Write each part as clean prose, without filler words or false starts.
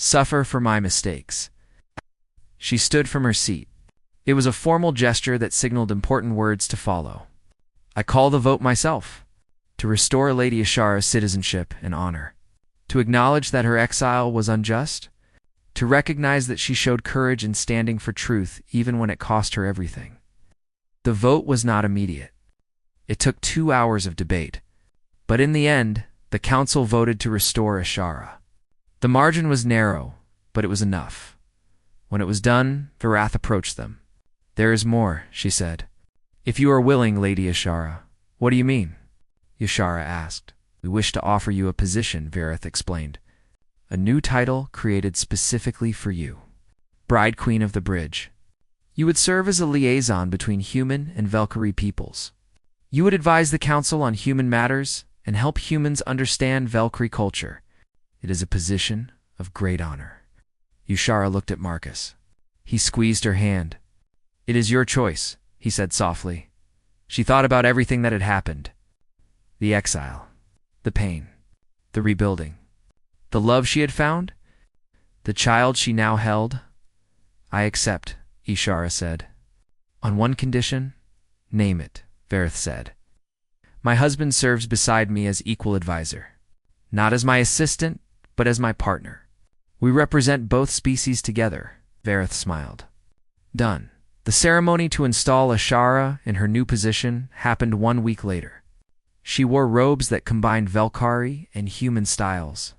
Suffer for my mistakes. She stood from her seat. It was a formal gesture that signaled important words to follow. I call the vote myself, to restore Lady Ishara's citizenship and honor, to acknowledge that her exile was unjust, to recognize that she showed courage in standing for truth even when it cost her everything. The vote was not immediate. It took 2 hours of debate, but in the end, the council voted to restore Ishara. The margin was narrow, but it was enough. When it was done, Varath approached them. "There is more," she said. "If you are willing, Lady Ishara." "What do you mean?" Ishara asked. "We wish to offer you a position," Varath explained. "A new title created specifically for you. Bride Queen of the Bridge. You would serve as a liaison between human and Valkyrie peoples. You would advise the Council on human matters and help humans understand Valkyrie culture. It is a position of great honor." Ishara looked at Marcus. He squeezed her hand. "It is your choice," he said softly. She thought about everything that had happened. The exile, the pain, the rebuilding, the love she had found, the child she now held. "I accept," Ishara said. "On one condition." "Name it," Varath said. "My husband serves beside me as equal advisor. Not as my assistant, but as my partner. We represent both species together," Varath smiled. Done. The ceremony to install Ishara in her new position happened 1 week later. She wore robes that combined Valkyrie and human styles.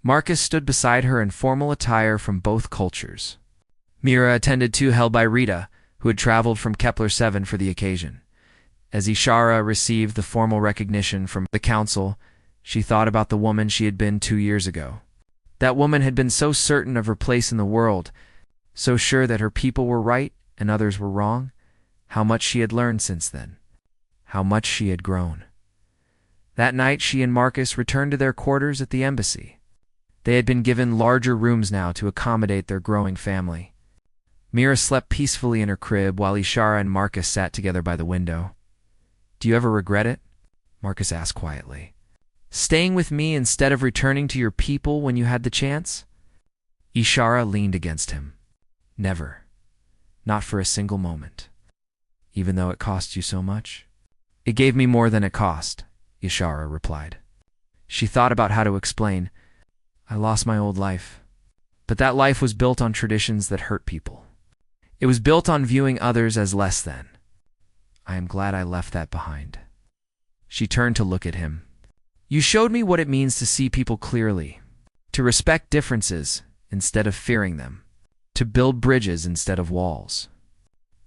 Marcus stood beside her in formal attire from both cultures. Mira attended to, held by Rita, who had traveled from Kepler-7 for the occasion. As Ishara received the formal recognition from the council, she thought about the woman she had been 2 years ago. That woman had been so certain of her place in the world, so sure that her people were right and others were wrong. How much she had learned since then. How much she had grown. That night she and Marcus returned to their quarters at the embassy. They had been given larger rooms now to accommodate their growing family. Mira slept peacefully in her crib while Ishara and Marcus sat together by the window. "Do you ever regret it?" Marcus asked quietly. "Staying with me instead of returning to your people when you had the chance?" Ishara leaned against him. "Never. Not for a single moment. Even though it cost you so much?" "It gave me more than it cost," Ishara replied. She thought about how to explain. "I lost my old life. But that life was built on traditions that hurt people. It was built on viewing others as less than. I am glad I left that behind." She turned to look at him. "You showed me what it means to see people clearly, to respect differences instead of fearing them, to build bridges instead of walls.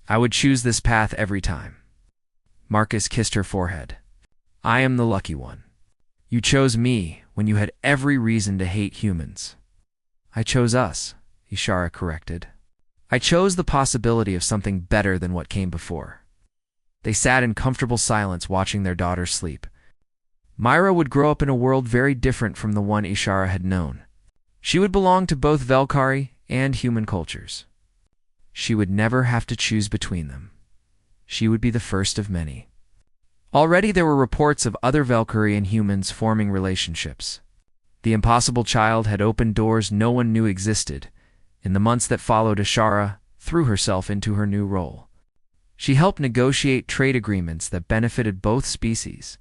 I would choose this path every time." Marcus kissed her forehead. "I am the lucky one. You chose me when you had every reason to hate humans." "I chose us," Ishara corrected. "I chose the possibility of something better than what came before." They sat in comfortable silence watching their daughter sleep. Myra would grow up in a world very different from the one Ishara had known. She would belong to both Valkyrie and human cultures. She would never have to choose between them. She would be the first of many. Already there were reports of other Valkyrie and humans forming relationships. The impossible child had opened doors no one knew existed. In the months that followed, Ishara threw herself into her new role. She helped negotiate trade agreements that benefited both species.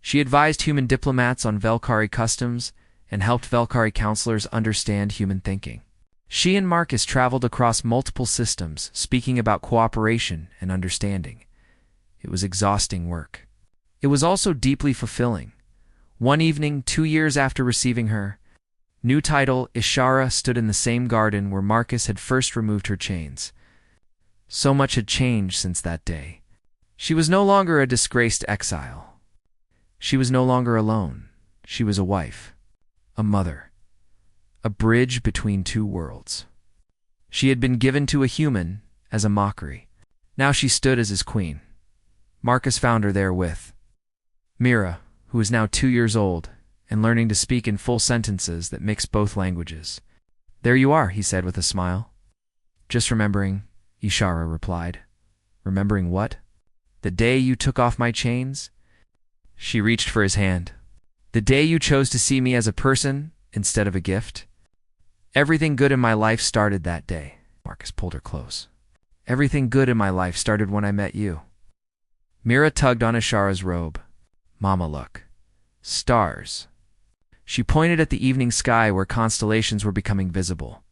She advised human diplomats on Valkyrie customs and helped Valkyrie counselors understand human thinking. She and Marcus traveled across multiple systems, speaking about cooperation and understanding. It was exhausting work. It was also deeply fulfilling. One evening, 2 years after receiving her new title, Ishara stood in the same garden where Marcus had first removed her chains. So much had changed since that day. She was no longer a disgraced exile. She was no longer alone. She was a wife, a mother, a bridge between two worlds. She had been given to a human as a mockery. Now she stood as his queen. Marcus found her there with Mira, who was now 2 years old and learning to speak in full sentences that mixed both languages. "There you are," he said with a smile. "Just remembering," Ishara replied. "Remembering what?" "The day you took off my chains." She reached for his hand. "The day you chose to see me as a person instead of a gift." Everything good in my life started that day. Marcus pulled her close. Everything good in my life started when I met you. Mira tugged on Ishara's robe. Mama, look. Stars. She pointed at the evening sky where constellations were becoming visible.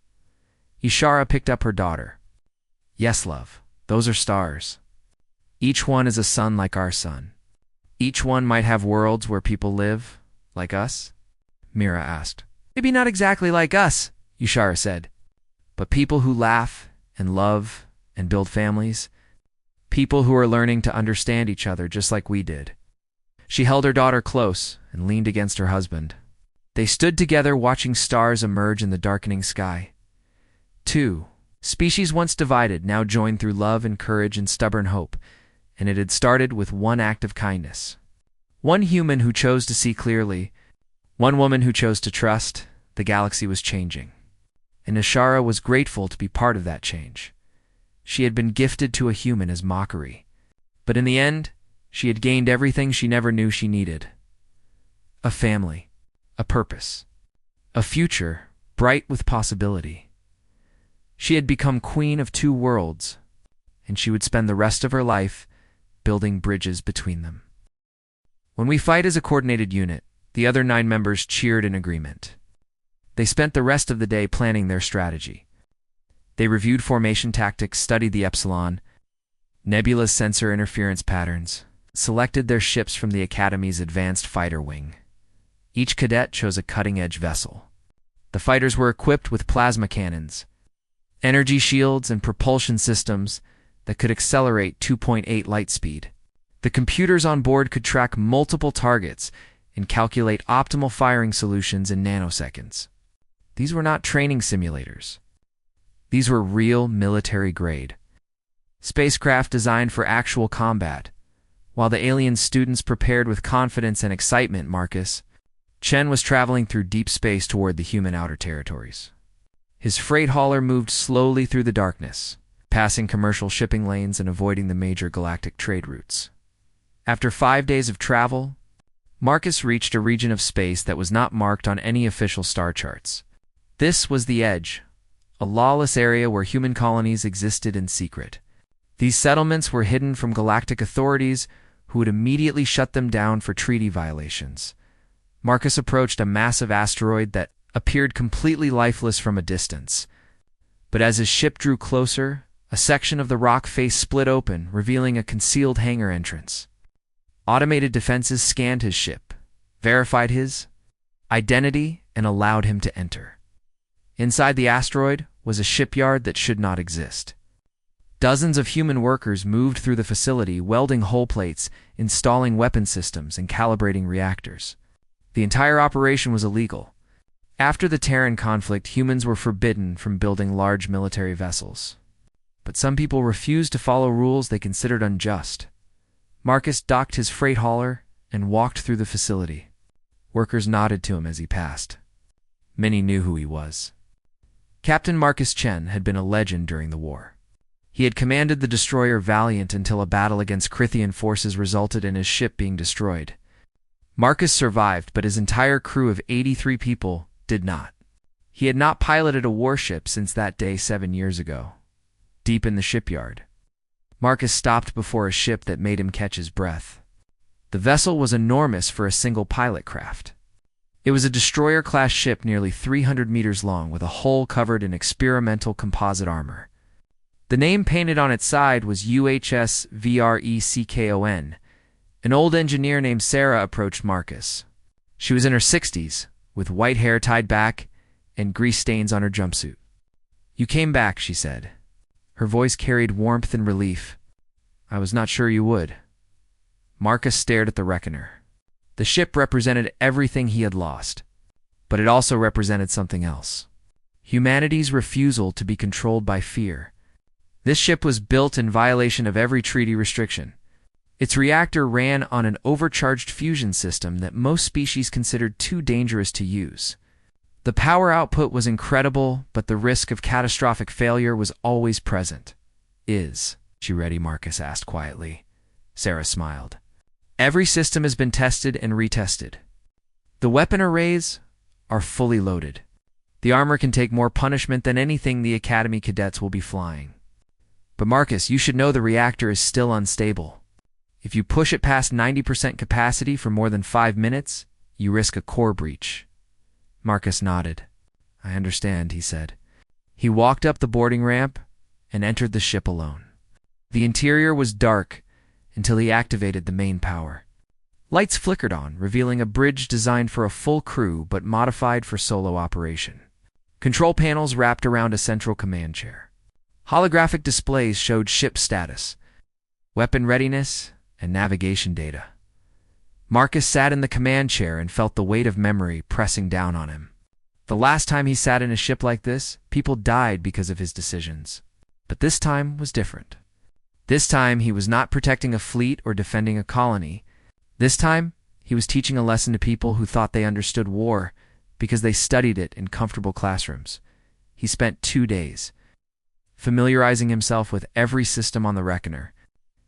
Ishara picked up her daughter. Yes, love, those are stars. Each one is a sun like our sun. Each one might have worlds where people live, like us? Mira asked. Maybe not exactly like us, Ishara said, but people who laugh and love and build families. People who are learning to understand each other just like we did. She held her daughter close and leaned against her husband. They stood together watching stars emerge in the darkening sky. Two species once divided now joined through love and courage and stubborn hope, and it had started with one act of kindness. One human who chose to see clearly, one woman who chose to trust. The galaxy was changing, and Ishara was grateful to be part of that change. She had been gifted to a human as mockery, but in the end, she had gained everything she never knew she needed. A family, a purpose, a future bright with possibility. She had become queen of two worlds, and she would spend the rest of her life building bridges between them. When we fight as a coordinated unit, the other 9 members cheered in agreement. They spent the rest of the day planning their strategy. They reviewed formation tactics, studied the Epsilon, Nebula's sensor interference patterns, selected their ships from the Academy's advanced fighter wing. Each cadet chose a cutting-edge vessel. The fighters were equipped with plasma cannons, energy shields, and propulsion systems that could accelerate 2.8 light speed. The computers on board could track multiple targets and calculate optimal firing solutions in nanoseconds. These were not training simulators. These were real military-grade spacecraft designed for actual combat. While the alien students prepared with confidence and excitement, Marcus Chen was traveling through deep space toward the human outer territories. His freight hauler moved slowly through the darkness, passing commercial shipping lanes and avoiding the major galactic trade routes. After 5 days of travel, Marcus reached a region of space that was not marked on any official star charts. This was the Edge, a lawless area where human colonies existed in secret. These settlements were hidden from galactic authorities who would immediately shut them down for treaty violations. Marcus approached a massive asteroid that appeared completely lifeless from a distance. But as his ship drew closer, a section of the rock face split open, revealing a concealed hangar entrance. Automated defenses scanned his ship, verified his identity, and allowed him to enter. Inside the asteroid was a shipyard that should not exist. Dozens of human workers moved through the facility, welding hull plates, installing weapon systems, and calibrating reactors. The entire operation was illegal. After the Terran conflict, humans were forbidden from building large military vessels. But some people refused to follow rules they considered unjust. Marcus docked his freight hauler and walked through the facility. Workers nodded to him as he passed. Many knew who he was. Captain Marcus Chen had been a legend during the war. He had commanded the destroyer Valiant until a battle against Crithian forces resulted in his ship being destroyed. Marcus survived, but his entire crew of 83 people did not. He had not piloted a warship since that day 7 years ago. Deep in the shipyard, Marcus stopped before a ship that made him catch his breath. The vessel was enormous for a single pilot craft. It was a destroyer-class ship nearly 300 meters long with a hull covered in experimental composite armor. The name painted on its side was UHS VRECKON. An old engineer named Sarah approached Marcus. She was in her 60s, with white hair tied back and grease stains on her jumpsuit. "You came back," she said. Her voice carried warmth and relief. "I was not sure you would." Marcus stared at the reckoner. The ship represented everything he had lost, but it also represented something else. Humanity's refusal to be controlled by fear. This ship was built in violation of every treaty restriction. Its reactor ran on an overcharged fusion system that most species considered too dangerous to use. The power output was incredible, but the risk of catastrophic failure was always present. "Is she ready?" Marcus asked quietly. Sarah smiled. "Every system has been tested and retested. The weapon arrays are fully loaded. The armor can take more punishment than anything the Academy cadets will be flying. But Marcus, you should know the reactor is still unstable. If you push it past 90% capacity for more than 5 minutes, you risk a core breach. Marcus nodded. I understand, he said. He walked up the boarding ramp and entered the ship alone. The interior was dark until he activated the main power. Lights flickered on, revealing a bridge designed for a full crew but modified for solo operation. Control panels wrapped around a central command chair. Holographic displays showed ship status, weapon readiness, and navigation data. Marcus sat in the command chair and felt the weight of memory pressing down on him. The last time he sat in a ship like this, people died because of his decisions. But this time was different. This time he was not protecting a fleet or defending a colony. This time he was teaching a lesson to people who thought they understood war because they studied it in comfortable classrooms. He spent 2 days familiarizing himself with every system on the Reckoner.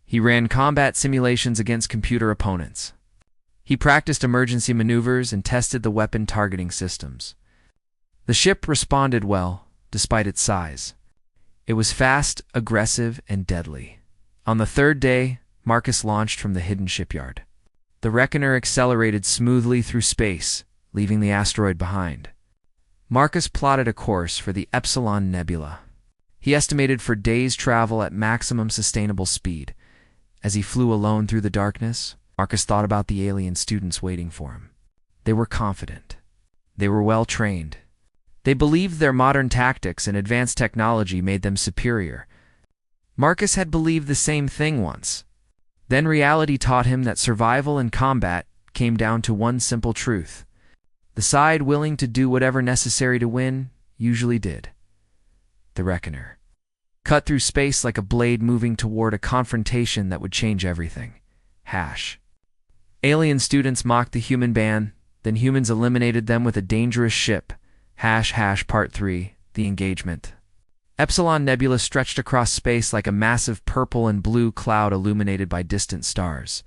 He ran combat simulations against computer opponents. He practiced emergency maneuvers and tested the weapon targeting systems. The ship responded well, despite its size. It was fast, aggressive, and deadly. On the 3rd day, Marcus launched from the hidden shipyard. The Reckoner accelerated smoothly through space, leaving the asteroid behind. Marcus plotted a course for the Epsilon Nebula. He estimated for days' travel at maximum sustainable speed. As he flew alone through the darkness, Marcus thought about the alien students waiting for him. They were confident. They were well trained. They believed their modern tactics and advanced technology made them superior. Marcus had believed the same thing once. Then reality taught him that survival and combat came down to one simple truth. The side willing to do whatever necessary to win usually did. The Reckoner cut through space like a blade moving toward a confrontation that would change everything. Alien students mocked the human band, then humans eliminated them with a dangerous ship. Part 3, The Engagement. Epsilon Nebula stretched across space like a massive purple and blue cloud illuminated by distant stars.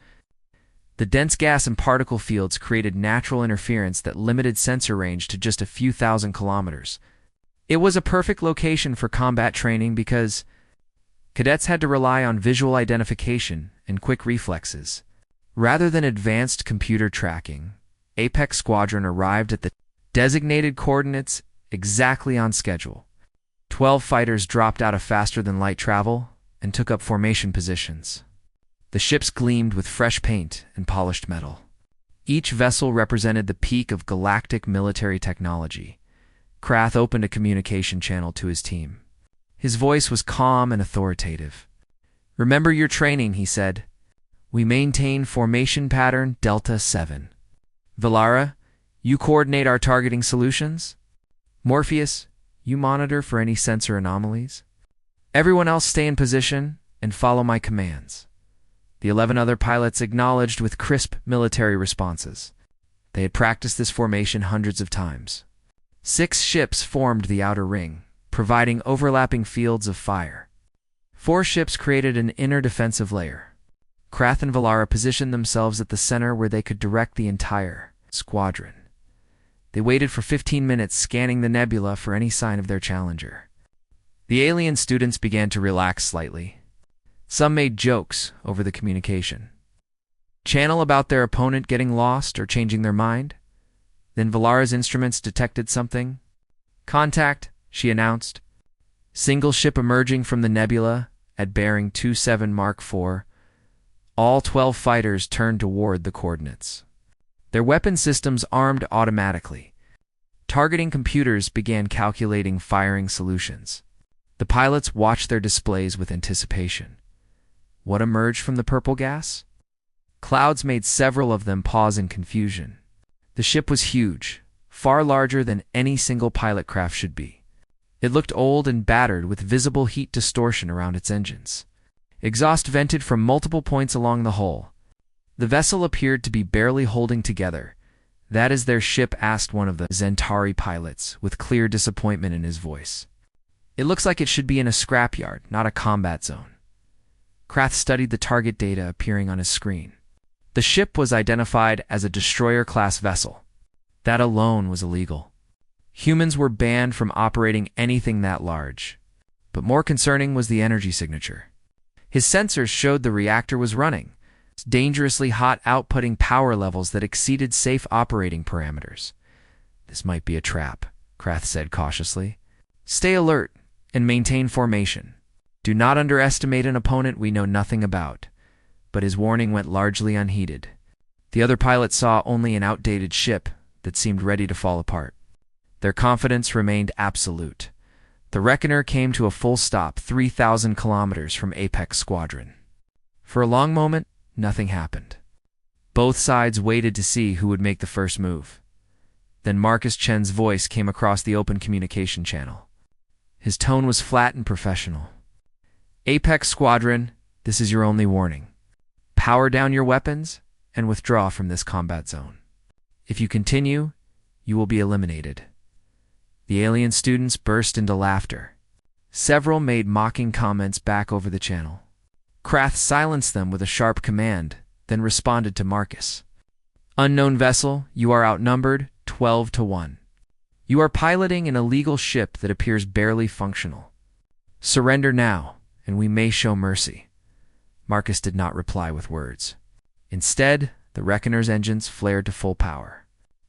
The dense gas and particle fields created natural interference that limited sensor range to just a few thousand kilometers. It was a perfect location for combat training because cadets had to rely on visual identification and quick reflexes. Rather than advanced computer tracking, Apex Squadron arrived at the designated coordinates exactly on schedule. 12 fighters dropped out of faster-than-light travel and took up formation positions. The ships gleamed with fresh paint and polished metal. Each vessel represented the peak of galactic military technology. Krath opened a communication channel to his team. His voice was calm and authoritative. Remember your training, he said. We maintain formation pattern Delta 7. Valara, you coordinate our targeting solutions. Morpheus, you monitor for any sensor anomalies. Everyone else stay in position and follow my commands. The 11 other pilots acknowledged with crisp military responses. They had practiced this formation hundreds of times. 6 ships formed the outer ring, providing overlapping fields of fire. 4 ships created an inner defensive layer. Krath and Valara positioned themselves at the center where they could direct the entire squadron. They waited for 15 minutes, scanning the nebula for any sign of their challenger. The alien students began to relax slightly. Some made jokes over the communication. Channel about their opponent getting lost or changing their mind. Then Valara's instruments detected something. Contact, she announced. Single ship emerging from the nebula at bearing 27 Mark IV. All 12 fighters turned toward the coordinates. Their weapon systems armed automatically. Targeting computers began calculating firing solutions. The pilots watched their displays with anticipation. What emerged from the purple gas? Clouds made several of them pause in confusion. The ship was huge, far larger than any single pilot craft should be. It looked old and battered with visible heat distortion around its engines. Exhaust vented from multiple points along the hull. The vessel appeared to be barely holding together. That is their ship, asked one of the Zentari pilots, with clear disappointment in his voice. It looks like it should be in a scrapyard, not a combat zone. Krath studied the target data appearing on his screen. The ship was identified as a destroyer-class vessel. That alone was illegal. Humans were banned from operating anything that large. But more concerning was the energy signature. His sensors showed the reactor was running, dangerously hot, outputting power levels that exceeded safe operating parameters. "This might be a trap," Krath said cautiously. "Stay alert and maintain formation. Do not underestimate an opponent we know nothing about." But his warning went largely unheeded. The other pilots saw only an outdated ship that seemed ready to fall apart. Their confidence remained absolute. The Reckoner came to a full stop 3,000 kilometers from Apex Squadron. For a long moment, nothing happened. Both sides waited to see who would make the first move. Then Marcus Chen's voice came across the open communication channel. His tone was flat and professional. "Apex Squadron, this is your only warning. Power down your weapons and withdraw from this combat zone. If you continue, you will be eliminated." The alien students burst into laughter. Several made mocking comments back over the channel. Krath silenced them with a sharp command, then responded to Marcus. "Unknown vessel, you are outnumbered 12-1. You are piloting an illegal ship that appears barely functional. Surrender now, and we may show mercy." Marcus did not reply with words. Instead, the Reckoner's engines flared to full power.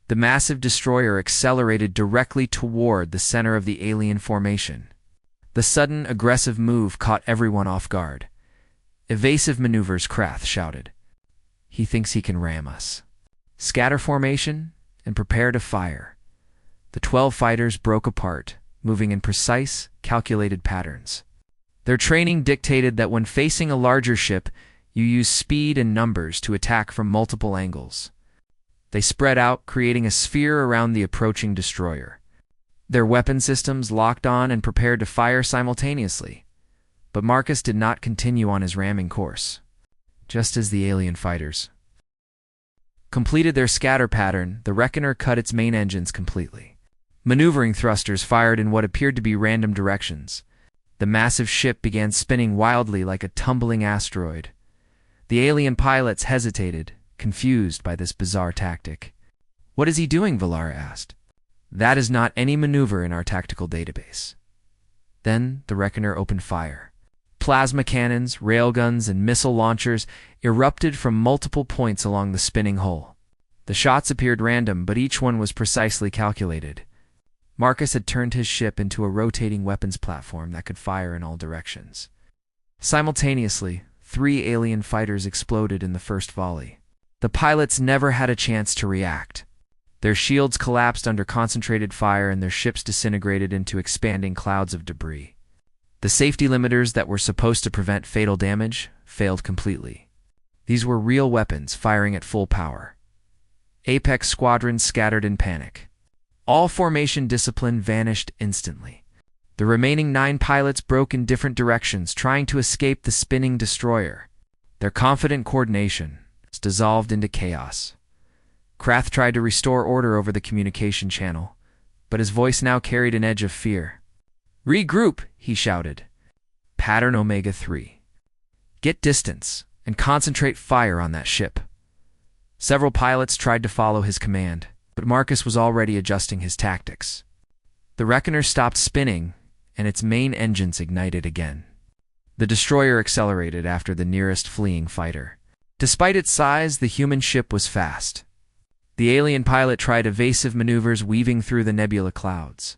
The massive destroyer accelerated directly toward the center of the alien formation. The sudden, aggressive move caught everyone off guard. "Evasive maneuvers," Krath shouted. "He thinks he can ram us. Scatter formation and prepare to fire." The 12 fighters broke apart, moving in precise, calculated patterns. Their training dictated that when facing a larger ship, you use speed and numbers to attack from multiple angles. They spread out, creating a sphere around the approaching destroyer. Their weapon systems locked on and prepared to fire simultaneously. But Marcus did not continue on his ramming course. Just as the alien fighters completed their scatter pattern, the Reckoner cut its main engines completely. Maneuvering thrusters fired in what appeared to be random directions. The massive ship began spinning wildly like a tumbling asteroid. The alien pilots hesitated, confused by this bizarre tactic. "What is he doing?" Valara asked. "That is not any maneuver in our tactical database." Then the Reckoner opened fire. Plasma cannons, railguns, and missile launchers erupted from multiple points along the spinning hull. The shots appeared random, but each one was precisely calculated. Marcus had turned his ship into a rotating weapons platform that could fire in all directions. Simultaneously, 3 alien fighters exploded in the first volley. The pilots never had a chance to react. Their shields collapsed under concentrated fire and their ships disintegrated into expanding clouds of debris. The safety limiters that were supposed to prevent fatal damage failed completely. These were real weapons firing at full power. Apex Squadron scattered in panic. All formation discipline vanished instantly. The remaining 9 pilots broke in different directions, trying to escape the spinning destroyer. Their confident coordination dissolved into chaos. Krath tried to restore order over the communication channel, but his voice now carried an edge of fear. "Regroup," he shouted. "Pattern Omega-3. Get distance and concentrate fire on that ship." Several pilots tried to follow his command, but Marcus was already adjusting his tactics. The Reckoner stopped spinning, and its main engines ignited again. The destroyer accelerated after the nearest fleeing fighter. Despite its size, the human ship was fast. The alien pilot tried evasive maneuvers weaving through the nebula clouds.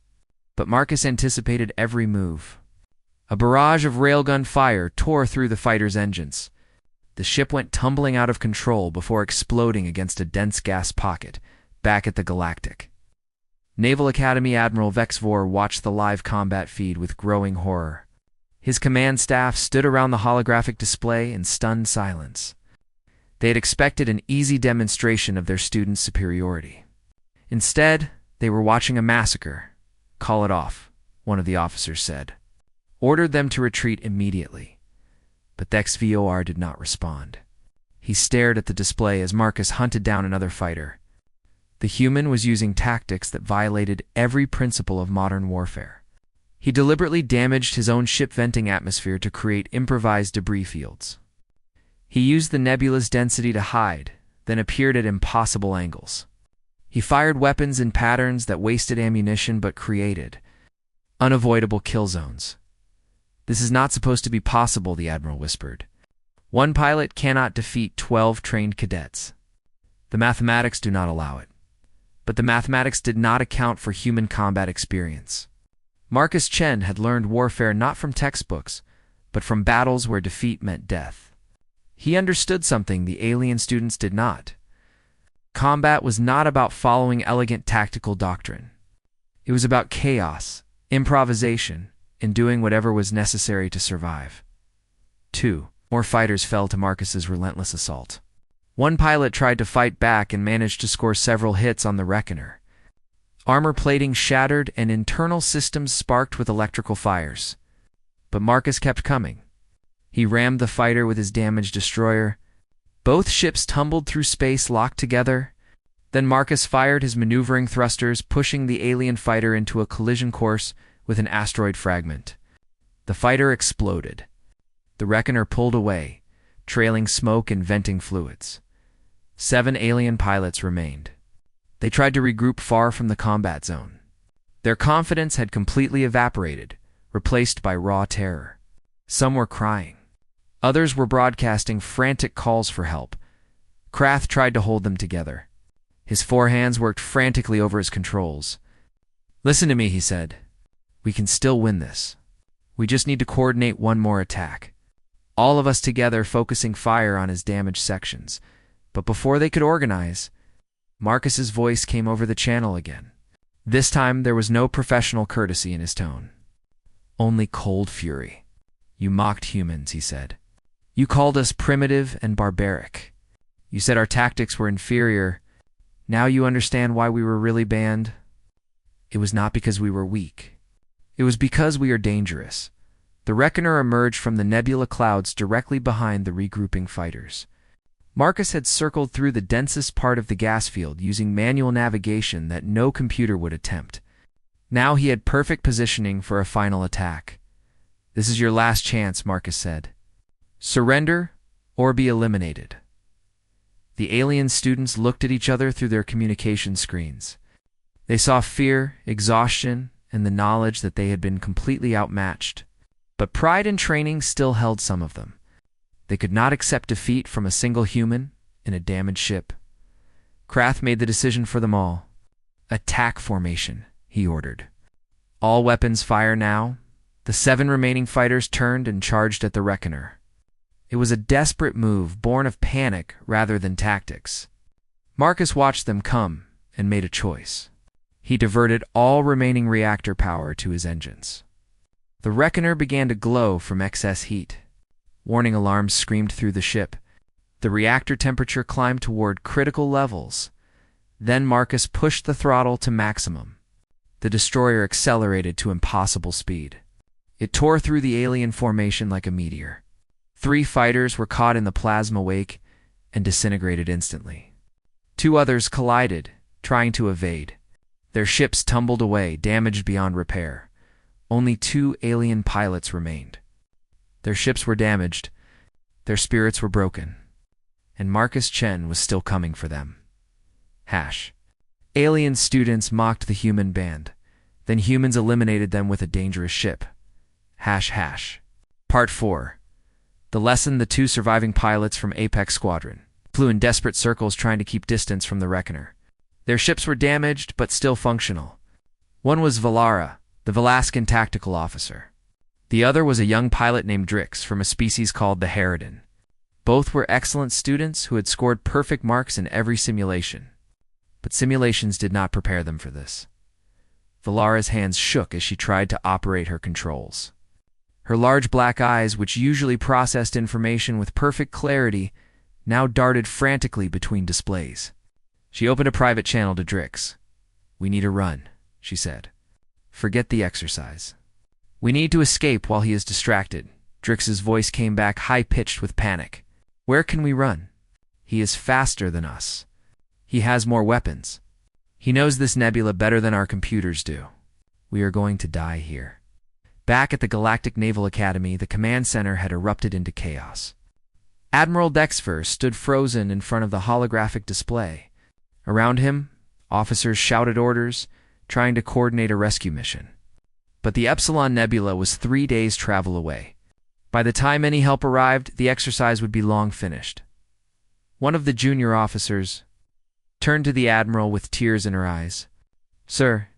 But Marcus anticipated every move. A barrage of railgun fire tore through the fighter's engines. The ship went tumbling out of control before exploding against a dense gas pocket back at the Galactic. Naval Academy Admiral Vex Vor watched the live combat feed with growing horror. His command staff stood around the holographic display in stunned silence. They had expected an easy demonstration of their students' superiority. Instead, they were watching a massacre. "Call it off," one of the officers said. "Ordered them to retreat immediately." But Vex Vor did not respond. He stared at the display as Marcus hunted down another fighter. The human was using tactics that violated every principle of modern warfare. He deliberately damaged his own ship venting atmosphere to create improvised debris fields. He used the nebula's density to hide, then appeared at impossible angles. He fired weapons in patterns that wasted ammunition but created unavoidable kill zones. "This is not supposed to be possible," the Admiral whispered. "One pilot cannot defeat 12 trained cadets. The mathematics do not allow it." But the mathematics did not account for human combat experience. Marcus Chen had learned warfare not from textbooks, but from battles where defeat meant death. He understood something the alien students did not. Combat was not about following elegant tactical doctrine. It was about chaos, improvisation, and doing whatever was necessary to survive. 2 more fighters fell to Marcus's relentless assault. One pilot tried to fight back and managed to score several hits on the Reckoner. Armor plating shattered and internal systems sparked with electrical fires. But Marcus kept coming. He rammed the fighter with his damaged destroyer. Both ships tumbled through space locked together. Then Marcus fired his maneuvering thrusters, pushing the alien fighter into a collision course with an asteroid fragment. The fighter exploded. The Reckoner pulled away, trailing smoke and venting fluids. 7 alien pilots remained. They tried to regroup far from the combat zone. Their confidence had completely evaporated, replaced by raw terror. Some were crying. Others were broadcasting frantic calls for help. Krath tried to hold them together. His 4 hands worked frantically over his controls. "Listen to me," he said. "We can still win this. We just need to coordinate one more attack." All of us together focusing fire on his damaged sections. But before they could organize, Marcus's voice came over the channel again. This time there was no professional courtesy in his tone. Only cold fury. "You mocked humans," he said. "You called us primitive and barbaric. You said our tactics were inferior. Now you understand why we were really banned? It was not because we were weak. It was because we are dangerous." The Reckoner emerged from the nebula clouds directly behind the regrouping fighters. Marcus had circled through the densest part of the gas field using manual navigation that no computer would attempt. Now he had perfect positioning for a final attack. "This is your last chance," Marcus said. "Surrender or be eliminated." The alien students looked at each other through their communication screens. They saw fear, exhaustion, and the knowledge that they had been completely outmatched. But pride and training still held some of them. They could not accept defeat from a single human in a damaged ship. Krath made the decision for them all. "Attack formation," he ordered. "All weapons fire now." The 7 remaining fighters turned and charged at the Reckoner. It was a desperate move born of panic rather than tactics. Marcus watched them come and made a choice. He diverted all remaining reactor power to his engines. The Reckoner began to glow from excess heat. Warning alarms screamed through the ship. The reactor temperature climbed toward critical levels. Then Marcus pushed the throttle to maximum. The destroyer accelerated to impossible speed. It tore through the alien formation like a meteor. 3 fighters were caught in the plasma wake and disintegrated instantly. 2 others collided, trying to evade. Their ships tumbled away, damaged beyond repair. Only 2 alien pilots remained. Their ships were damaged, their spirits were broken, and Marcus Chen was still coming for them. Alien students mocked the human band. Then humans eliminated them with a dangerous ship. Part 4. The lesson: the 2 surviving pilots from Apex Squadron flew in desperate circles trying to keep distance from the Reckoner. Their ships were damaged but still functional. One was Valara, the Velascan tactical officer. The other was a young pilot named Drix from a species called the Harridan. Both were excellent students who had scored perfect marks in every simulation. But simulations did not prepare them for this. Valara's hands shook as she tried to operate her controls. Her large black eyes, which usually processed information with perfect clarity, now darted frantically between displays. She opened a private channel to Drix. "We need a run," she said. "Forget the exercise. We need to escape while he is distracted." Drix's voice came back high-pitched with panic. "Where can we run? He is faster than us. He has more weapons. He knows this nebula better than our computers do. We are going to die here." Back at the Galactic Naval Academy, the command center had erupted into chaos. Admiral Dexfer stood frozen in front of the holographic display. Around him, Officers shouted orders, trying to coordinate a rescue mission. But the Epsilon Nebula was 3 days' travel away. By the time any help arrived, the exercise would be long finished. One of the junior officers turned to the Admiral with tears in her eyes. "Sir,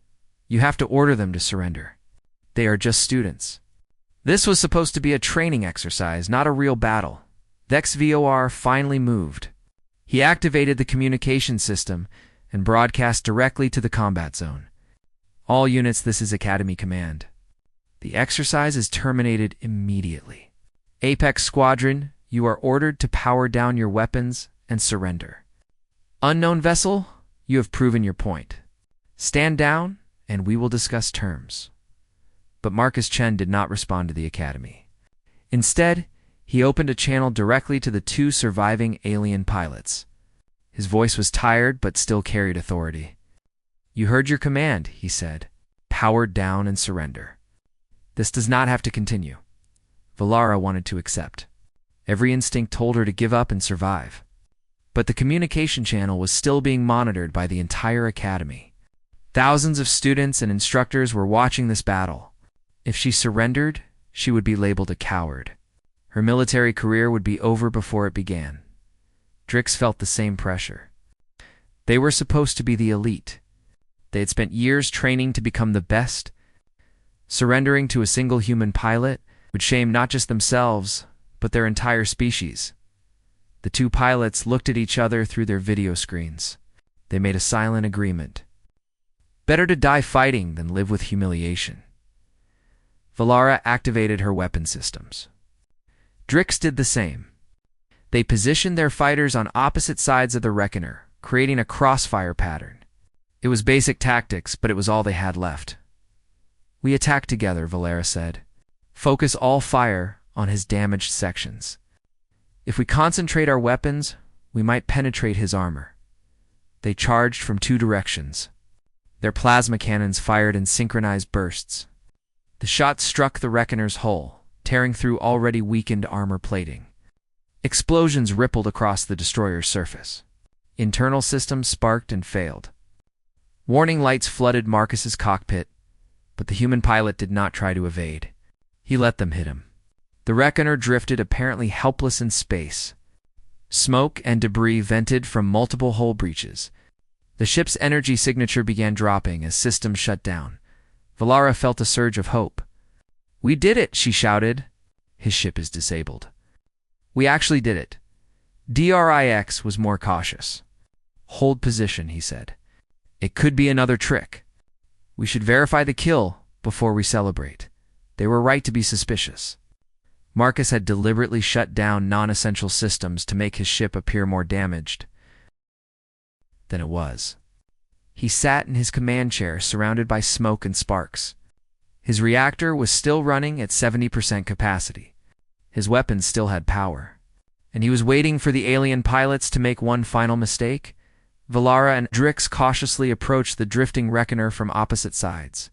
you have to order them to surrender. They are just students." This was supposed to be a training exercise, not a real battle. The XVOR finally moved. He activated the communication system and broadcast directly to the combat zone. "All units, this is Academy Command. The exercise is terminated immediately. Apex Squadron, you are ordered to power down your weapons and surrender. Unknown vessel, you have proven your point. Stand down, and we will discuss terms." But Marcus Chen did not respond to the Academy. Instead, he opened a channel directly to the 2 surviving alien pilots. His voice was tired, but still carried authority. "You heard your command," he said. "Power down and surrender. This does not have to continue." Valara wanted to accept. Every instinct told her to give up and survive. But the communication channel was still being monitored by the entire Academy. Thousands of students and instructors were watching this battle. If she surrendered, she would be labeled a coward. Her military career would be over before it began. Drix felt the same pressure. They were supposed to be the elite. They had spent years training to become the best. Surrendering to a single human pilot would shame not just themselves, but their entire species. The 2 pilots looked at each other through their video screens. They made a silent agreement. Better to die fighting than live with humiliation. Valara activated her weapon systems. Drix did the same. They positioned their fighters on opposite sides of the Reckoner, creating a crossfire pattern. It was basic tactics, but it was all they had left. "We attack together," Valara said. "Focus all fire on his damaged sections. If we concentrate our weapons, we might penetrate his armor." They charged from 2 directions. Their plasma cannons fired in synchronized bursts. The shots struck the Reckoner's hull, tearing through already weakened armor plating. Explosions rippled across the destroyer's surface. Internal systems sparked and failed. Warning lights flooded Marcus's cockpit, but the human pilot did not try to evade. He let them hit him. The Reckoner drifted apparently helpless in space. Smoke and debris vented from multiple hull breaches. The ship's energy signature began dropping as systems shut down. Valara felt a surge of hope. "We did it," she shouted. "His ship is disabled." "We actually did it." Drix was more cautious. "Hold position," he said. "It could be another trick. We should verify the kill before we celebrate." They were right to be suspicious. Marcus had deliberately shut down non-essential systems to make his ship appear more damaged than it was. He sat in his command chair surrounded by smoke and sparks. His reactor was still running at 70% capacity. His weapons still had power. And he was waiting for the alien pilots to make one final mistake. Valara and Drix cautiously approached the drifting Reckoner from opposite sides.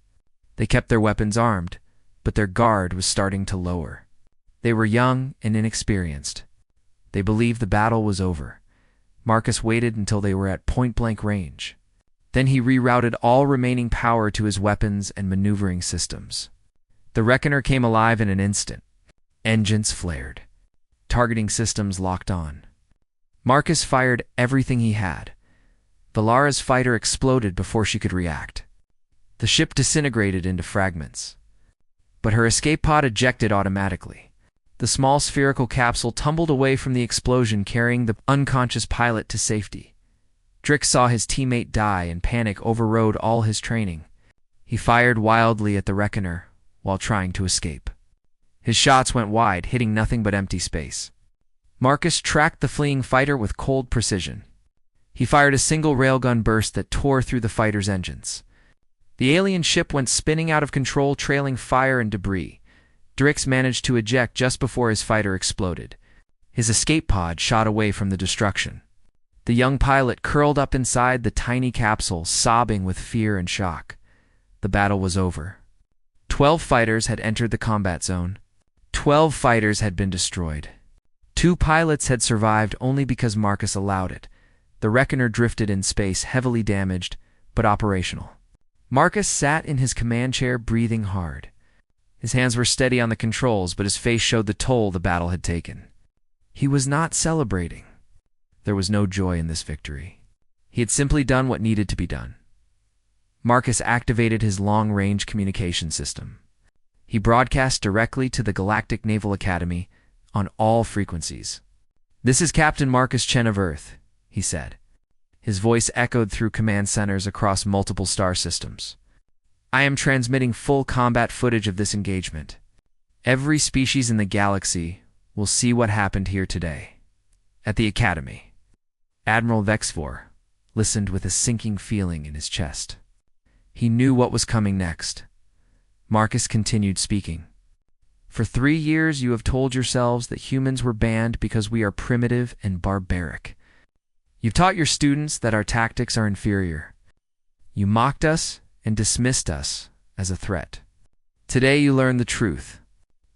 They kept their weapons armed, but their guard was starting to lower. They were young and inexperienced. They believed the battle was over. Marcus waited until they were at point-blank range. Then he rerouted all remaining power to his weapons and maneuvering systems. The Reckoner came alive in an instant. Engines flared. Targeting systems locked on. Marcus fired everything he had. Valara's fighter exploded before she could react. The ship disintegrated into fragments. But her escape pod ejected automatically. The small spherical capsule tumbled away from the explosion, carrying the unconscious pilot to safety. Drix saw his teammate die, and panic overrode all his training. He fired wildly at the Reckoner while trying to escape. His shots went wide, hitting nothing but empty space. Marcus tracked the fleeing fighter with cold precision. He fired a single railgun burst that tore through the fighter's engines. The alien ship went spinning out of control, trailing fire and debris. Drix managed to eject just before his fighter exploded. His escape pod shot away from the destruction. The young pilot curled up inside the tiny capsule, sobbing with fear and shock. The battle was over. 12 fighters had entered the combat zone. 12 fighters had been destroyed. 2 pilots had survived only because Marcus allowed it. The Reckoner drifted in space, heavily damaged, but operational. Marcus sat in his command chair, breathing hard. His hands were steady on the controls, but his face showed the toll the battle had taken. He was not celebrating. There was no joy in this victory. He had simply done what needed to be done. Marcus activated his long-range communication system. He broadcast directly to the Galactic Naval Academy on all frequencies. "This is Captain Marcus Chen of Earth," he said. His voice echoed through command centers across multiple star systems. "I am transmitting full combat footage of this engagement. Every species in the galaxy will see what happened here today. At the Academy." Admiral Vexvor listened with a sinking feeling in his chest. He knew what was coming next. Marcus continued speaking. "For 3 years you have told yourselves that humans were banned because we are primitive and barbaric. You've taught your students that our tactics are inferior. You mocked us and dismissed us as a threat. Today you learn the truth.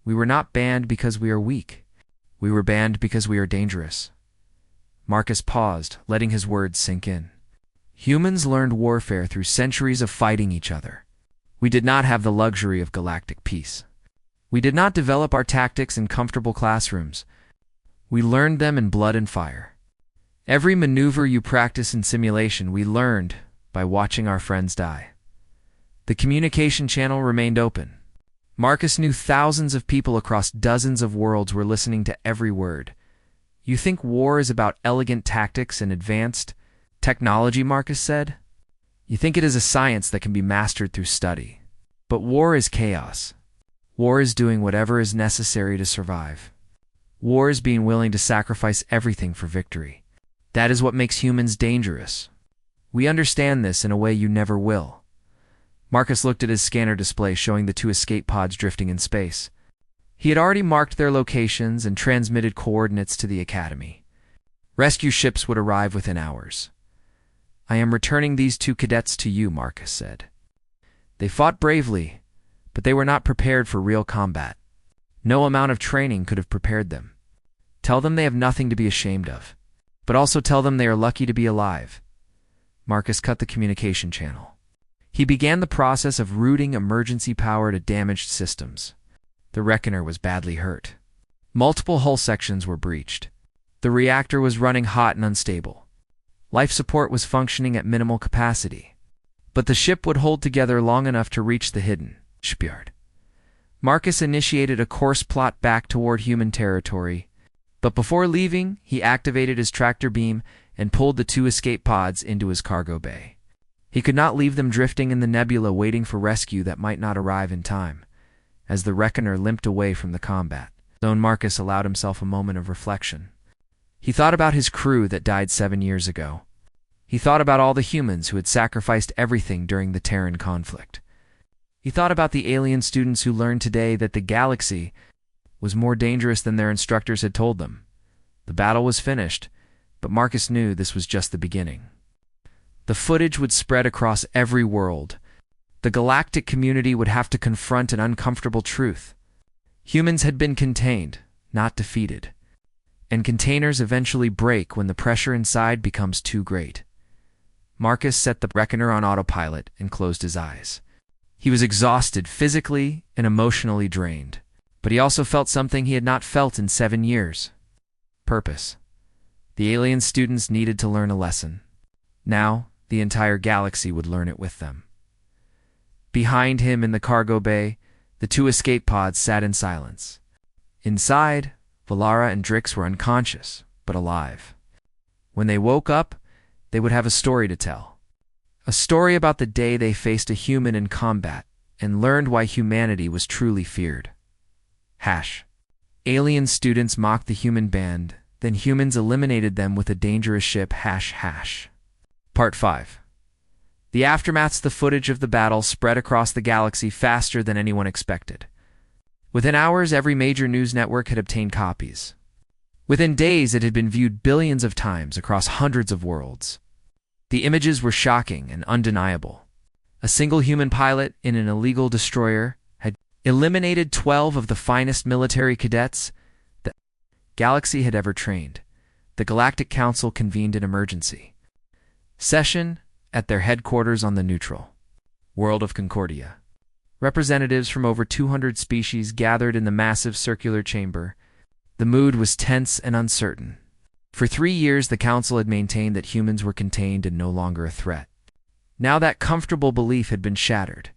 We were not banned because we are weak. We were banned because we are dangerous." Marcus paused, letting his words sink in. "Humans learned warfare through centuries of fighting each other. We did not have the luxury of galactic peace. We did not develop our tactics in comfortable classrooms. We learned them in blood and fire. Every maneuver you practice in simulation, we learned by watching our friends die." The communication channel remained open. Marcus knew thousands of people across dozens of worlds were listening to every word. "You think war is about elegant tactics and advanced technology," Marcus said. "You think it is a science that can be mastered through study. But war is chaos. War is doing whatever is necessary to survive. War is being willing to sacrifice everything for victory. That is what makes humans dangerous. We understand this in a way you never will." Marcus looked at his scanner display showing the 2 escape pods drifting in space. He had already marked their locations and transmitted coordinates to the Academy. Rescue ships would arrive within hours. "I am returning these 2 cadets to you," Marcus said. "They fought bravely, but they were not prepared for real combat. No amount of training could have prepared them. Tell them they have nothing to be ashamed of, but also tell them they are lucky to be alive." Marcus cut the communication channel. He began the process of routing emergency power to damaged systems. The Reckoner was badly hurt. Multiple hull sections were breached. The reactor was running hot and unstable. Life support was functioning at minimal capacity. But the ship would hold together long enough to reach the hidden shipyard. Marcus initiated a course plot back toward human territory, but before leaving, he activated his tractor beam and pulled the 2 escape pods into his cargo bay. He could not leave them drifting in the nebula waiting for rescue that might not arrive in time. As the Reckoner limped away from the combat zone, Marcus allowed himself a moment of reflection. He thought about his crew that died 7 years ago. He thought about all the humans who had sacrificed everything during the Terran conflict. He thought about the alien students who learned today that the galaxy was more dangerous than their instructors had told them. The battle was finished, but Marcus knew this was just the beginning. The footage would spread across every world. The galactic community would have to confront an uncomfortable truth. Humans had been contained, not defeated. And containers eventually break when the pressure inside becomes too great. Marcus set the Reckoner on autopilot and closed his eyes. He was exhausted, physically and emotionally drained. But he also felt something he had not felt in 7 years. Purpose. The alien students needed to learn a lesson. Now, the entire galaxy would learn it with them. Behind him in the cargo bay, the 2 escape pods sat in silence. Inside, Valara and Drix were unconscious, but alive. When they woke up, they would have a story to tell. A story about the day they faced a human in combat and learned why humanity was truly feared. Alien students mocked the human band, then humans eliminated them with a dangerous ship. Part 5. The aftermaths. The footage of the battle spread across the galaxy faster than anyone expected. Within hours, every major news network had obtained copies. Within days, it had been viewed billions of times across hundreds of worlds. The images were shocking and undeniable. A single human pilot in an illegal destroyer had eliminated 12 of the finest military cadets the galaxy had ever trained. The Galactic Council convened an emergency session at their headquarters on the neutral world of Concordia. Representatives from over 200 species gathered in the massive circular chamber. The mood was tense and uncertain. For 3 years, the council had maintained that humans were contained and no longer a threat. Now that comfortable belief had been shattered.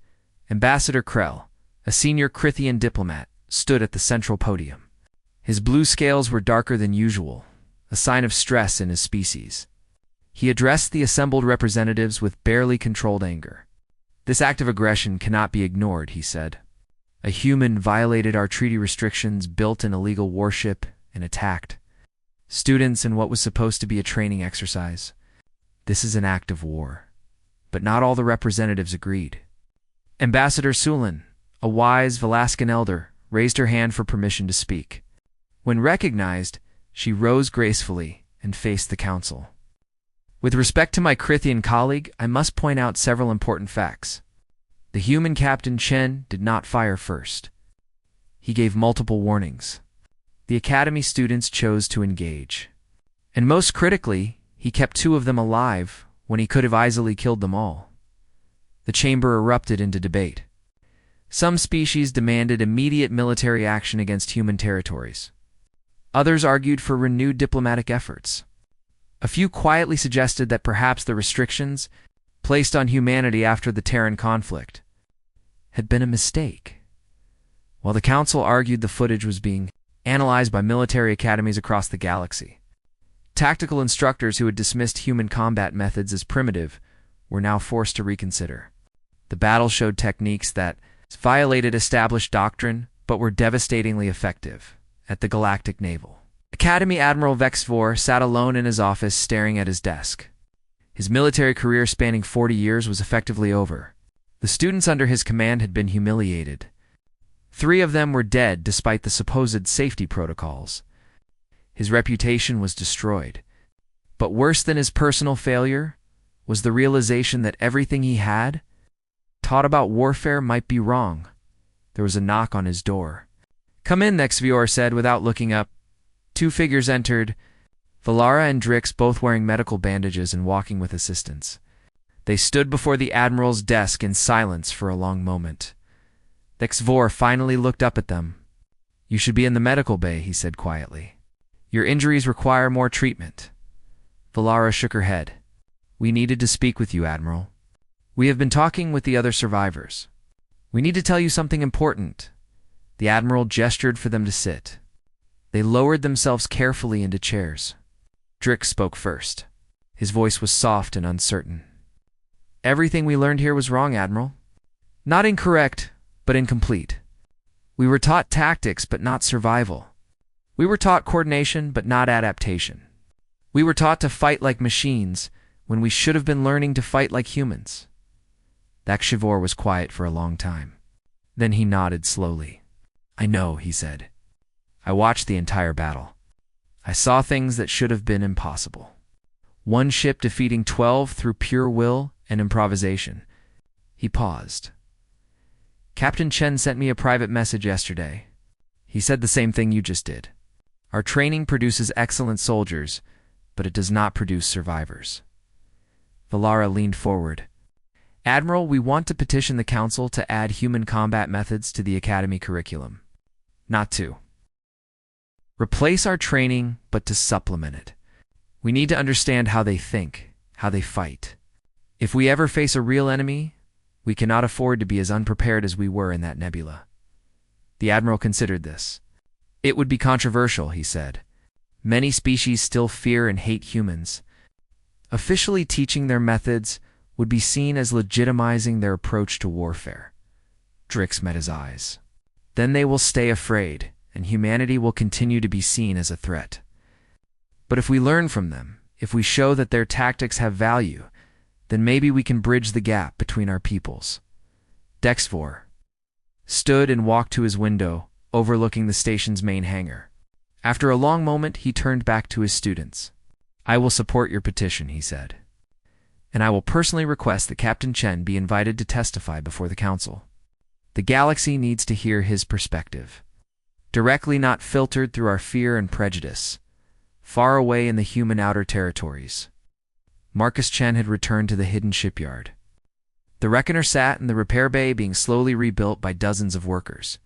Ambassador Krell, a senior Krithian diplomat, stood at the central podium. His blue scales were darker than usual, a sign of stress in his species. He addressed the assembled representatives with barely controlled anger. "This act of aggression cannot be ignored," he said. "A human violated our treaty restrictions, built an illegal warship, and attacked students in what was supposed to be a training exercise. This is an act of war." But not all the representatives agreed. Ambassador Sulin, a wise Velascan elder, raised her hand for permission to speak. When recognized, she rose gracefully and faced the council. "With respect to my Krithian colleague, I must point out several important facts. The human Captain Chen did not fire first. He gave multiple warnings. The Academy students chose to engage. And most critically, he kept 2 of them alive when he could have easily killed them all." The chamber erupted into debate. Some species demanded immediate military action against human territories. Others argued for renewed diplomatic efforts. A few quietly suggested that perhaps the restrictions placed on humanity after the Terran conflict had been a mistake. While the council argued the footage was being analyzed by military academies across the galaxy. Tactical instructors who had dismissed human combat methods as primitive were now forced to reconsider. The battle showed techniques that violated established doctrine but were devastatingly effective. At the Galactic Naval Academy, Admiral Vexvor sat alone in his office staring at his desk. His military career spanning 40 years was effectively over. The students under his command had been humiliated. 3 of them were dead despite the supposed safety protocols. His reputation was destroyed. But worse than his personal failure was the realization that everything he had taught about warfare might be wrong. There was a knock on his door. "Come in," Vexvor said without looking up. 2 figures entered, Valara and Drix, both wearing medical bandages and walking with assistants. They stood before the Admiral's desk in silence for a long moment. Vexvor finally looked up at them. "You should be in the medical bay," he said quietly. "Your injuries require more treatment." Valara shook her head. "We needed to speak with you, Admiral. We have been talking with the other survivors. We need to tell you something important." The Admiral gestured for them to sit. They lowered themselves carefully into chairs. Drix spoke first. His voice was soft and uncertain. "Everything we learned here was wrong, Admiral. Not incorrect, but incomplete. We were taught tactics, but not survival. We were taught coordination, but not adaptation. We were taught to fight like machines, when we should have been learning to fight like humans." Vexvor was quiet for a long time. Then he nodded slowly. "I know," he said. "I watched the entire battle. I saw things that should have been impossible. One ship defeating 12 through pure will and improvisation." He paused. "Captain Chen sent me a private message yesterday. He said the same thing you just did. Our training produces excellent soldiers, but it does not produce survivors." Valara leaned forward. "Admiral, we want to petition the Council to add human combat methods to the Academy curriculum. Not to replace our training, but to supplement it. We need to understand how they think, how they fight. If we ever face a real enemy, we cannot afford to be as unprepared as we were in that nebula." The Admiral considered this. "It would be controversial," he said. "Many species still fear and hate humans. Officially teaching their methods would be seen as legitimizing their approach to warfare." Drix met his eyes. "Then they will stay afraid, and humanity will continue to be seen as a threat. But if we learn from them, if we show that their tactics have value, then maybe we can bridge the gap between our peoples." Vexvor stood and walked to his window, overlooking the station's main hangar. After a long moment, he turned back to his students. "I will support your petition," he said. "And I will personally request that Captain Chen be invited to testify before the Council. The galaxy needs to hear his perspective. Directly, not filtered through our fear and prejudice. Far away in the human outer territories." Marcus Chen had returned to the hidden shipyard. The reckoner sat in the repair bay being slowly rebuilt by dozens of workers.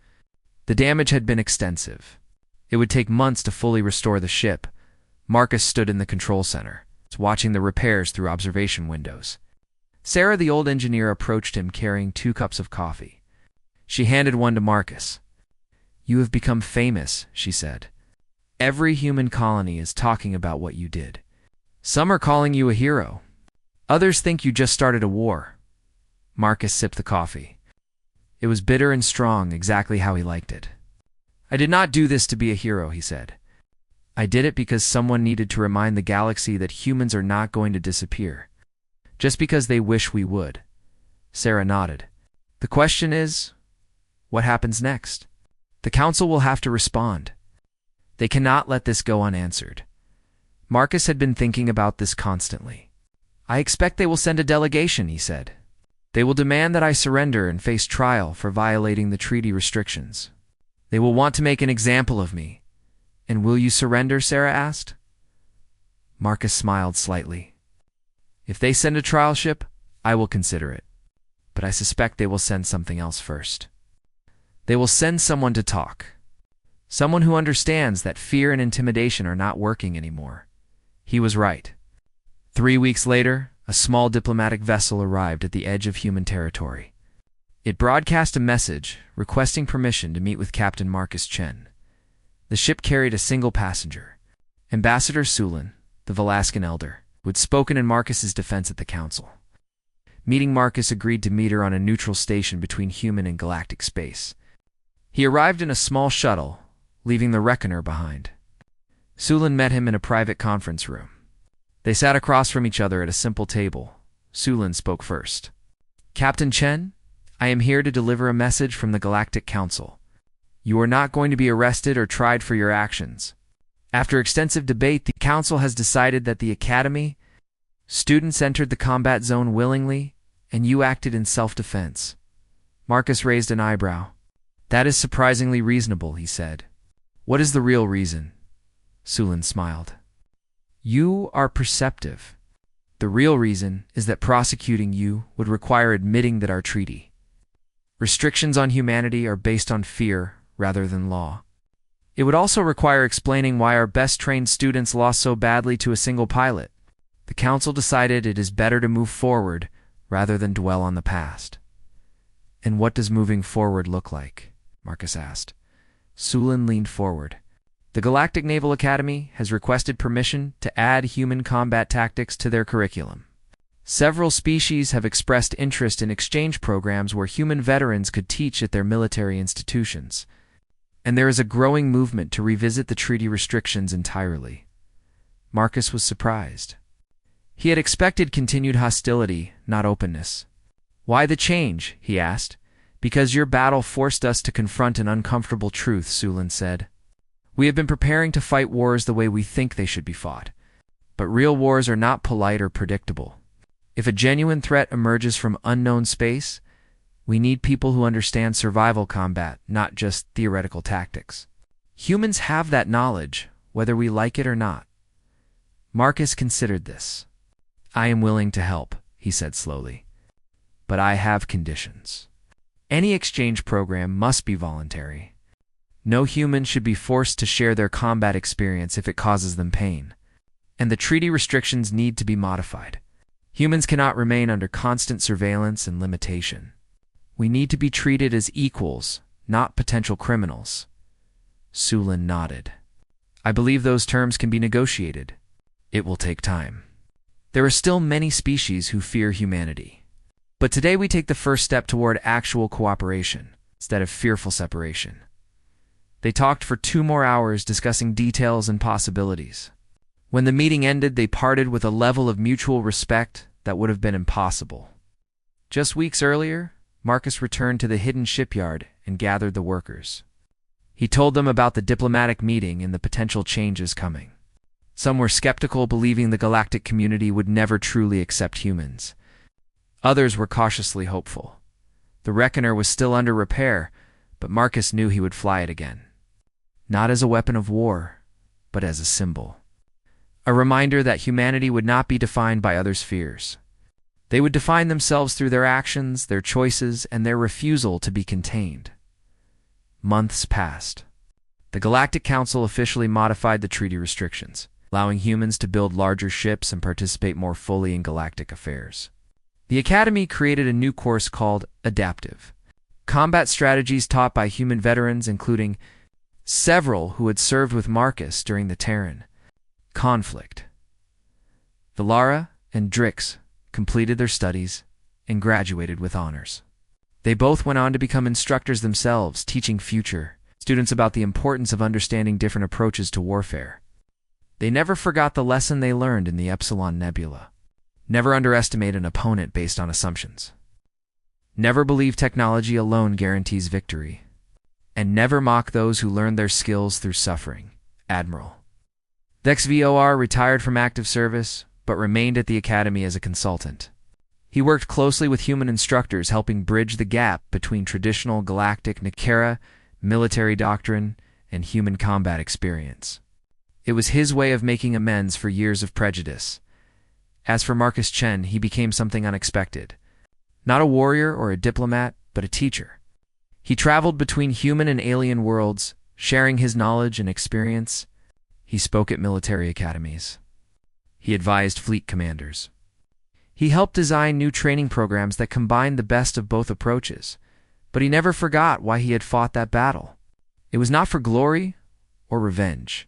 The damage had been extensive. It would take months to fully restore the ship. Marcus stood in the control center, watching the repairs through observation windows. Sarah, the old engineer, approached him carrying 2 cups of coffee. She handed one to Marcus. "You have become famous," she said. "Every human colony is talking about what you did. Some are calling you a hero. Others think you just started a war." Marcus sipped the coffee. It was bitter and strong, exactly how he liked it. "I did not do this to be a hero," he said. "I did it because someone needed to remind the galaxy that humans are not going to disappear, just because they wish we would." Sarah nodded. "The question is, what happens next? The Council will have to respond. They cannot let this go unanswered." Marcus had been thinking about this constantly. "I expect they will send a delegation," he said. "They will demand that I surrender and face trial for violating the treaty restrictions. They will want to make an example of me." "And will you surrender?" Sarah asked. Marcus smiled slightly. "If they send a trial ship, I will consider it. But I suspect they will send something else first. They will send someone to talk. Someone who understands that fear and intimidation are not working anymore." He was right. 3 weeks later, a small diplomatic vessel arrived at the edge of human territory. It broadcast a message requesting permission to meet with Captain Marcus Chen. The ship carried a single passenger, Ambassador Sulin, the Velascan elder, who had spoken in Marcus's defense at the council. Meeting Marcus agreed to meet her on a neutral station between human and galactic space. He arrived in a small shuttle, leaving the reckoner behind. Sulin met him in a private conference room. They sat across from each other at a simple table. Sulin spoke first. "Captain Chen, I am here to deliver a message from the Galactic Council. You are not going to be arrested or tried for your actions. After extensive debate, the Council has decided that the Academy students entered the combat zone willingly, and you acted in self-defense." Marcus raised an eyebrow. "That is surprisingly reasonable," he said. "What is the real reason?" Sulin smiled. "You are perceptive. The real reason is that prosecuting you would require admitting that our treaty restrictions on humanity are based on fear rather than law. It would also require explaining why our best-trained students lost so badly to a single pilot. The Council decided it is better to move forward rather than dwell on the past." "And what does moving forward look like?" Marcus asked. Sulin leaned forward. "The Galactic Naval Academy has requested permission to add human combat tactics to their curriculum. Several species have expressed interest in exchange programs where human veterans could teach at their military institutions. And there is a growing movement to revisit the treaty restrictions entirely." Marcus was surprised. He had expected continued hostility, not openness. "Why the change?" he asked. "Because your battle forced us to confront an uncomfortable truth," Sulin said. "We have been preparing to fight wars the way we think they should be fought. But real wars are not polite or predictable. If a genuine threat emerges from unknown space, we need people who understand survival combat, not just theoretical tactics. Humans have that knowledge, whether we like it or not." Marcus considered this. "I am willing to help," he said slowly. "But I have conditions. Any exchange program must be voluntary. No human should be forced to share their combat experience if it causes them pain. And the treaty restrictions need to be modified. Humans cannot remain under constant surveillance and limitation. We need to be treated as equals, not potential criminals." Sulin nodded. "I believe those terms can be negotiated. It will take time. There are still many species who fear humanity. But today we take the first step toward actual cooperation, instead of fearful separation." They talked for 2 more hours discussing details and possibilities. When the meeting ended, they parted with a level of mutual respect that would have been impossible. Just weeks earlier, Marcus returned to the hidden shipyard and gathered the workers. He told them about the diplomatic meeting and the potential changes coming. Some were skeptical, believing the galactic community would never truly accept humans. Others were cautiously hopeful. The Reckoner was still under repair, but Marcus knew he would fly it again. Not as a weapon of war, but as a symbol. a reminder that humanity would not be defined by others' fears. They would define themselves through their actions, their choices, and their refusal to be contained. Months passed. The Galactic Council officially modified the treaty restrictions, allowing humans to build larger ships and participate more fully in galactic affairs. The Academy created a new course called Adaptive Combat Strategies taught by human veterans, including several who had served with Marcus during the Terran conflict. Valara and Drix completed their studies and graduated with honors. They both went on to become instructors themselves, teaching future students about the importance of understanding different approaches to warfare. They never forgot the lesson they learned in the Epsilon Nebula. Never underestimate an opponent based on assumptions. Never believe technology alone guarantees victory. And never mock those who learn their skills through suffering. Admiral. The XVOR retired from active service, but remained at the Academy as a consultant. He worked closely with human instructors, helping bridge the gap between traditional galactic Nikera military doctrine and human combat experience. It was his way of making amends for years of prejudice. As for Marcus Chen, he became something unexpected. Not a warrior or a diplomat, but a teacher. He traveled between human and alien worlds, sharing his knowledge and experience. He spoke at military academies. He advised fleet commanders. He helped design new training programs that combined the best of both approaches, but he never forgot why he had fought that battle. It was not for glory or revenge.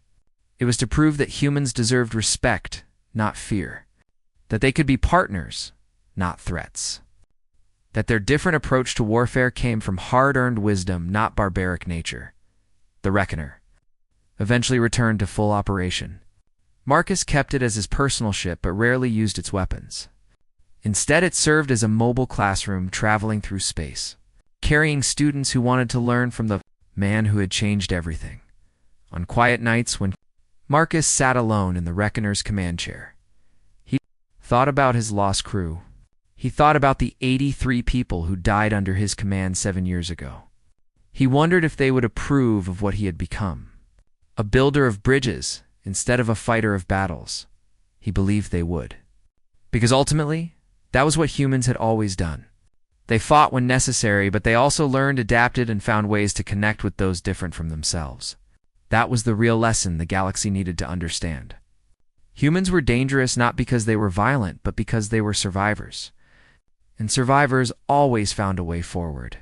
It was to prove that humans deserved respect, not fear. That they could be partners, not threats. That their different approach to warfare came from hard-earned wisdom, not barbaric nature. The Reckoner eventually returned to full operation. Marcus kept it as his personal ship, but rarely used its weapons. Instead, it served as a mobile classroom traveling through space, carrying students who wanted to learn from the man who had changed everything. On quiet nights when Marcus sat alone in the Reckoner's command chair, he thought about his lost crew. He thought about the 83 people who died under his command 7 years ago. He wondered if they would approve of what he had become. A builder of bridges instead of a fighter of battles. He believed they would. Because ultimately, that was what humans had always done. They fought when necessary, but they also learned, adapted, and found ways to connect with those different from themselves. That was the real lesson the galaxy needed to understand. Humans were dangerous not because they were violent, but because they were survivors. And survivors always found a way forward.